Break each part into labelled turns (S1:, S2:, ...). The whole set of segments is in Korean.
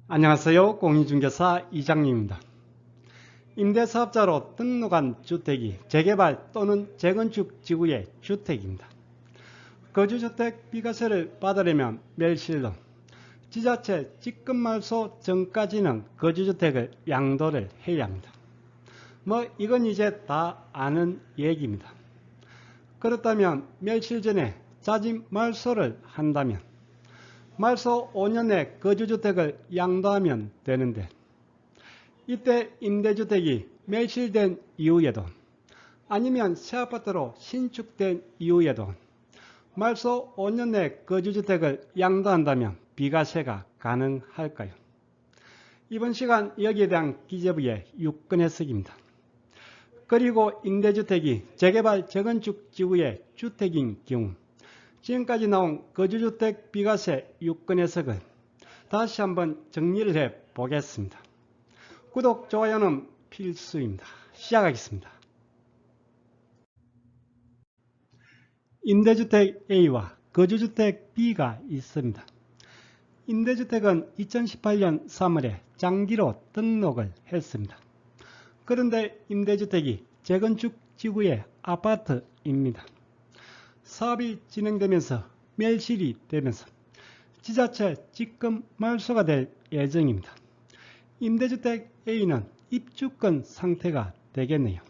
S1: 안녕하세요. 공인중개사 이장님입니다. 임대사업자로 등록한 주택이 재개발 또는 재건축 지구의 주택입니다. 거주주택 비과세를 받으려면 멸실로 지자체 직급말소 전까지는 거주주택을 양도를 해야 합니다. 이건 이제 다 아는 얘기입니다. 그렇다면 멸실 전에 자진말소를 한다면 말소 5년 내 거주주택을 양도하면 되는데, 이때 임대주택이 멸실된 이후에도 아니면 새아파트로 신축된 이후에도 말소 5년 내 거주주택을 양도한다면 비과세가 가능할까요? 이번 시간 여기에 대한 기재부의 6건 해석입니다. 그리고 임대주택이 재개발 재건축 지구의 주택인 경우 지금까지 나온 거주주택 비과세 6건 해석을 다시 한번 정리를 해 보겠습니다. 구독, 좋아요는 필수입니다. 시작하겠습니다. 임대주택 A와 거주주택 B가 있습니다. 임대주택은 2018년 3월에 장기로 등록을 했습니다. 그런데 임대주택이 재건축 지구의 아파트입니다. 사업이 진행되면서 멸실이 되면서 지자체 직급 말소가 될 예정입니다. 임대주택 A는 입주권 상태가 되겠네요.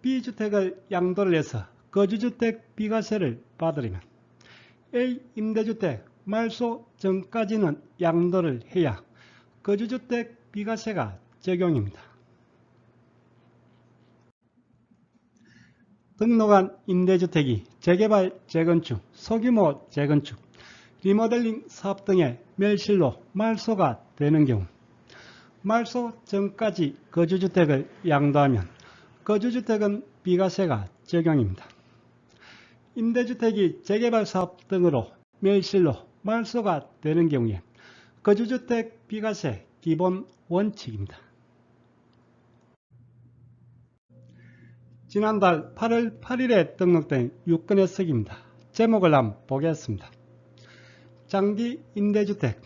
S1: B주택을 양도를 해서 거주주택 비과세를 받으려면 A 임대주택 말소 전까지는 양도를 해야 거주주택 비과세가 적용입니다. 등록한 임대주택이 재개발, 재건축, 소규모 재건축, 리모델링 사업 등의 멸실로 말소가 되는 경우 말소 전까지 거주주택을 양도하면 거주주택은 비과세가 적용입니다. 임대주택이 재개발 사업 등으로 멸실로 말소가 되는 경우에 거주주택 비과세 기본 원칙입니다. 지난달 8월 8일에 등록된 6건 해석입니다. 제목을 한번 보겠습니다. 장기 임대주택.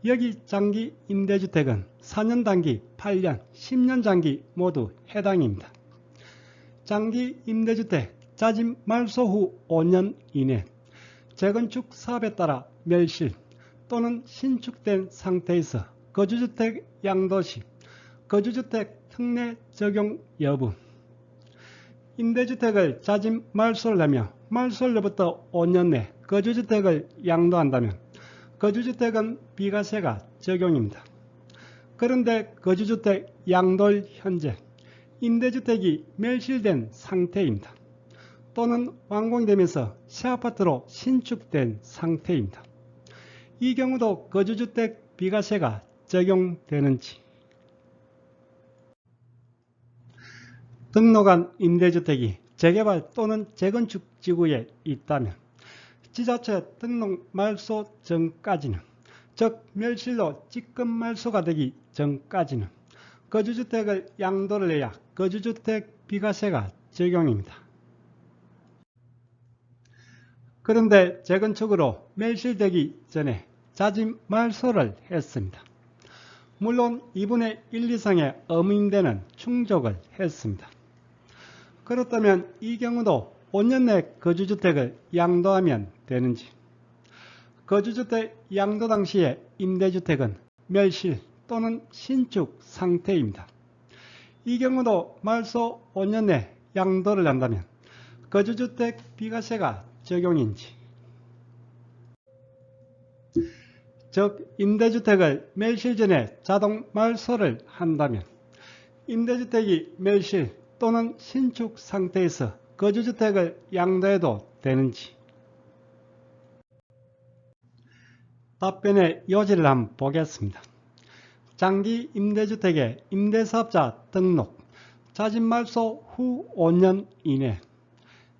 S1: 여기 장기 임대주택은 4년 단기, 8년, 10년 장기 모두 해당입니다. 장기 임대주택 자진 말소 후 5년 이내 재건축 사업에 따라 멸실 또는 신축된 상태에서 거주주택 양도 시 거주주택 특례 적용 여부. 임대주택을 자진 말소를 하며 말소일로부터 5년 내 거주주택을 양도한다면 거주주택은 비과세가 적용입니다. 그런데 거주주택 양도일 현재 임대주택이 멸실된 상태입니다. 또는 완공되면서 새아파트로 신축된 상태입니다. 이 경우도 거주주택 비과세가 적용되는지. 등록한 임대주택이 재개발 또는 재건축 지구에 있다면 지자체 등록 말소 전까지는, 즉 멸실로 직급 말소가 되기 전까지는 거주주택을 양도를 해야 거주주택 비과세가 적용입니다. 그런데 재건축으로 멸실되기 전에 자진 말소를 했습니다. 물론 2분의 1 이상의 어무임대는 충족을 했습니다. 그렇다면 이 경우도 5년 내 거주주택을 양도하면 되는지. 거주주택 양도 당시의 임대주택은 멸실 또는 신축 상태입니다. 이 경우도 말소 5년 내 양도를 한다면 거주주택 비과세가 적용인지. 즉 임대주택을 멸실 전에 자동 말소를 한다면 임대주택이 멸실 또는 신축 상태에서 거주주택을 양도해도 되는지. 답변의 요지를 한번 보겠습니다. 장기 임대주택의 임대사업자 등록, 자진말소 후 5년 이내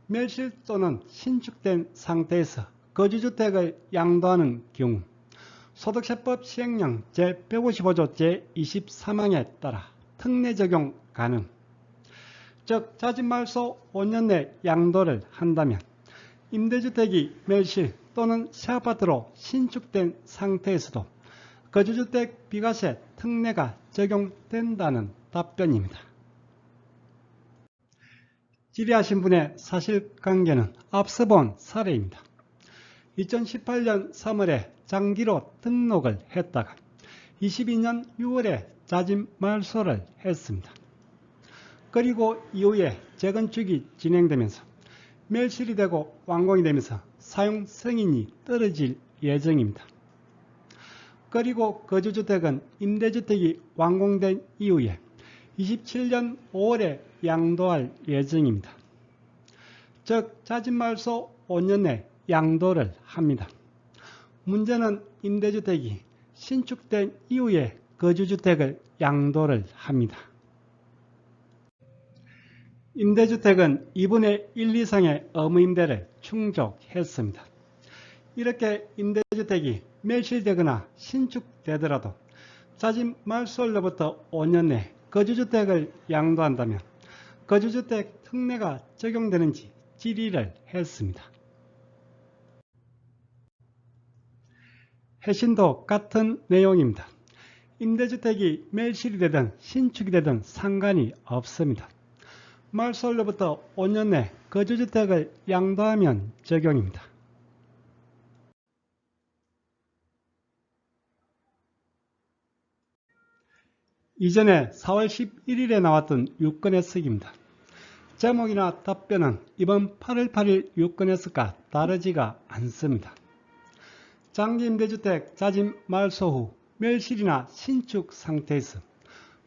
S1: 멸실 또는 신축된 상태에서 거주주택을 양도하는 경우 소득세법 시행령 제155조 제23항에 따라 특례 적용 가능. 즉 자진말소 5년 내 양도를 한다면 임대주택이 멸실 또는 새아파트로 신축된 상태에서도 거주주택 비과세 특례가 적용된다는 답변입니다. 질의하신 분의 사실관계는 앞서 본 사례입니다. 2018년 3월에 장기로 등록을 했다가 22년 6월에 자진 말소를 했습니다. 그리고 이후에 재건축이 진행되면서 멸실이 되고 완공이 되면서 사용 승인이 떨어질 예정입니다. 그리고 거주주택은 임대주택이 완공된 이후에 27년 5월에 양도할 예정입니다. 즉 자진말소 5년 내 양도를 합니다. 문제는 임대주택이 신축된 이후에 거주주택을 양도를 합니다. 임대주택은 2분의 1 이상의 의무임대를 충족했습니다. 이렇게 임대주택이 멸실되거나 신축되더라도 자진말소일로부터 5년 내 거주주택을 양도한다면 거주주택 특례가 적용되는지 질의를 했습니다. 해신도 같은 내용입니다. 임대주택이 멸실이 되든 신축이 되든 상관이 없습니다. 말소일로부터 5년 내 거주주택을 양도하면 적용입니다. 이전에 4월 11일에 나왔던 유권해석입니다. 제목이나 답변은 이번 8월 8일 유권해석과 다르지가 않습니다. 장기임대주택 자진 말소 후 멸실이나 신축 상태에서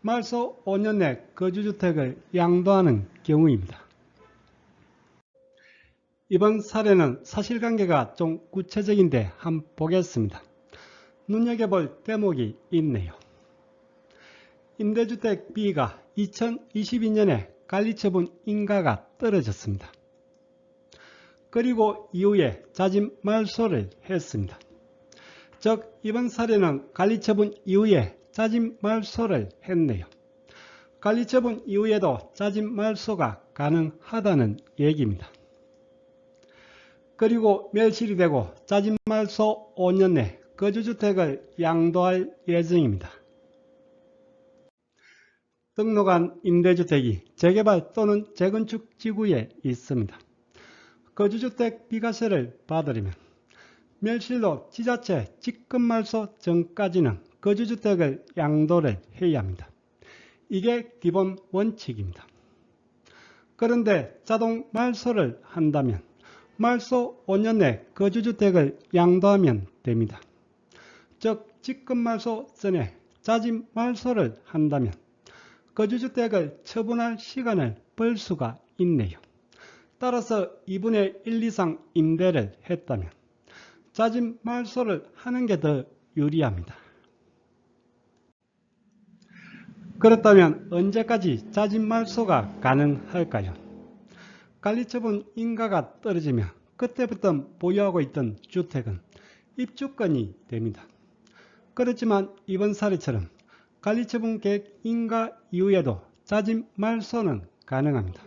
S1: 말소 5년 내 거주주택을 양도하는 경우입니다. 이번 사례는 사실관계가 좀 구체적인데 한번 보겠습니다. 눈여겨볼 대목이 있네요. 임대주택 B가 2022년에 관리처분 인가가 떨어졌습니다. 그리고 이후에 자진 말소를 했습니다. 즉 이번 사례는 관리처분 이후에 자진 말소를 했네요. 관리처분 이후에도 자진 말소가 가능하다는 얘기입니다. 그리고 멸실이 되고 자진 말소 5년 내 거주주택을 양도할 예정입니다. 등록한 임대주택이 재개발 또는 재건축 지구에 있습니다. 거주주택 비과세를 받으려면 멸실로 지자체 직급말소 전까지는 거주주택을 양도를 해야 합니다. 이게 기본 원칙입니다. 그런데 자동 말소를 한다면 말소 5년 내 거주주택을 양도하면 됩니다. 즉 직급말소 전에 자진 말소를 한다면 거주주택을 처분할 시간을 벌 수가 있네요. 따라서 2분의 1 이상 임대를 했다면 자진 말소를 하는 게 더 유리합니다. 그렇다면 언제까지 자진 말소가 가능할까요? 관리처분 인가가 떨어지면 그때부터 보유하고 있던 주택은 입주권이 됩니다. 그렇지만 이번 사례처럼 관리처분 계획 인가 이후에도 자진 말소는 가능합니다.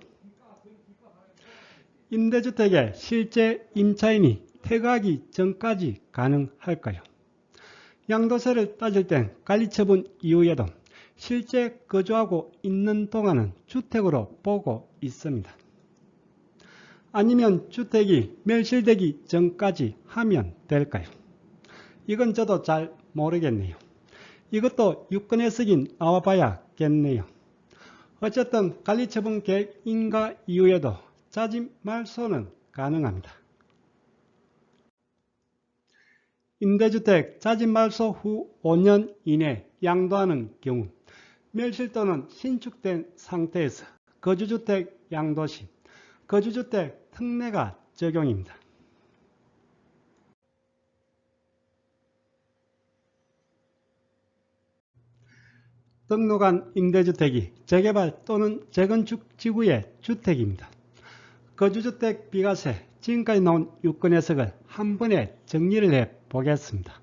S1: 임대주택의 실제 임차인이 퇴거하기 전까지 가능할까요? 양도세를 따질 땐 관리처분 이후에도 실제 거주하고 있는 동안은 주택으로 보고 있습니다. 아니면 주택이 멸실되기 전까지 하면 될까요? 이건 저도 잘 모르겠네요. 이것도 유권해석이 나와봐야겠네요. 어쨌든 관리처분 계획 인가 이후에도 자진 말소는 가능합니다. 임대주택 자진 말소 후 5년 이내 양도하는 경우 멸실 또는 신축된 상태에서 거주주택 양도 시 거주주택 특례가 적용입니다. 등록한 임대주택이 재개발 또는 재건축 지구의 주택입니다. 거주주택 비과세, 지금까지 나온 유권해석을 한 번에 정리를 해 보겠습니다.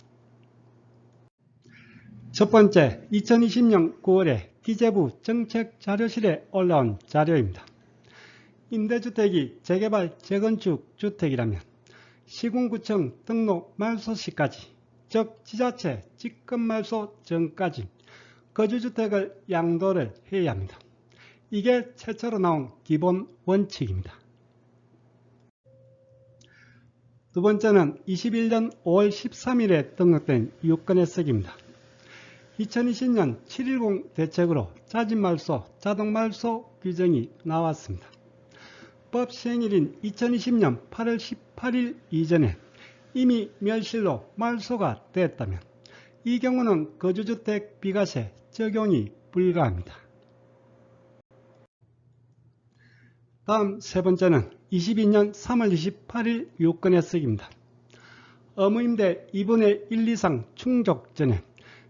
S1: 첫 번째, 2020년 9월에 기재부 정책자료실에 올라온 자료입니다. 임대주택이 재개발, 재건축 주택이라면 시군구청 등록 말소 시까지 즉 지자체 직급 말소 전까지 거주주택을 양도를 해야 합니다. 이게 최초로 나온 기본 원칙입니다. 두 번째는 21년 5월 13일에 등록된 유권해석입니다. 2020년 7.10 대책으로 자진말소, 자동말소 규정이 나왔습니다. 법 시행일인 2020년 8월 18일 이전에 이미 멸실로 말소가 됐다면 이 경우는 거주주택 비과세 적용이 불가합니다. 다음 세 번째는 22년 3월 28일 유권해석입니다. 의무임대 2분의 1 이상 충족 전에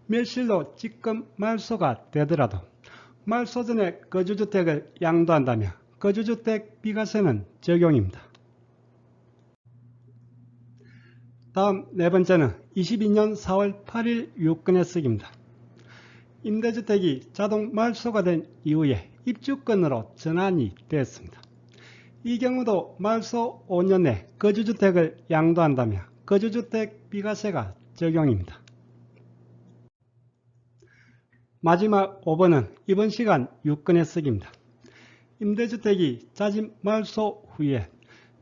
S1: 멸실로 직급 말소가 되더라도 말소 전에 거주주택을 양도한다면 거주주택 비과세는 적용입니다. 다음 네 번째는 22년 4월 8일 유권해석입니다. 임대주택이 자동 말소가 된 이후에 입주권으로 전환이 됐습니다. 이 경우도 말소 5년 내 거주주택을 양도한다면 거주주택 비과세가 적용입니다. 마지막 5번은 이번 시간 유권해석입니다. 임대주택이 자진 말소 후에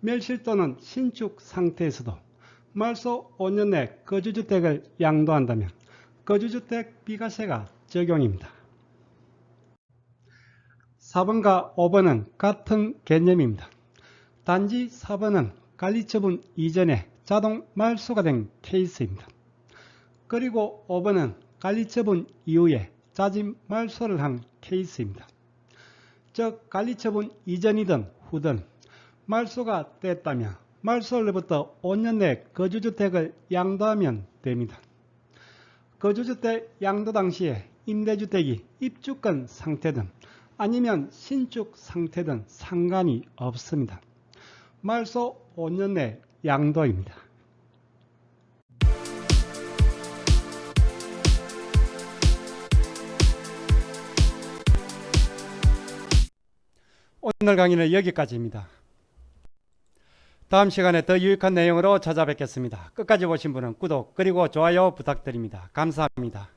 S1: 멸실 또는 신축 상태에서도 말소 5년 내 거주주택을 양도한다면 거주주택 비과세가 적용입니다. 4번과 5번은 같은 개념입니다. 단지 4번은 관리처분 이전에 자동 말소가 된 케이스입니다. 그리고 5번은 관리처분 이후에 자진 말소를 한 케이스입니다. 즉 관리처분 이전이든 후든 말소가 됐다면 말소일로부터 5년 내 거주주택을 양도하면 됩니다. 거주주택 양도 당시에 임대주택이 입주권 상태든 아니면 신축 상태든 상관이 없습니다. 말소 5년 내 양도입니다. 오늘 강의는 여기까지입니다. 다음 시간에 더 유익한 내용으로 찾아뵙겠습니다. 끝까지 보신 분은 구독 그리고 좋아요 부탁드립니다. 감사합니다.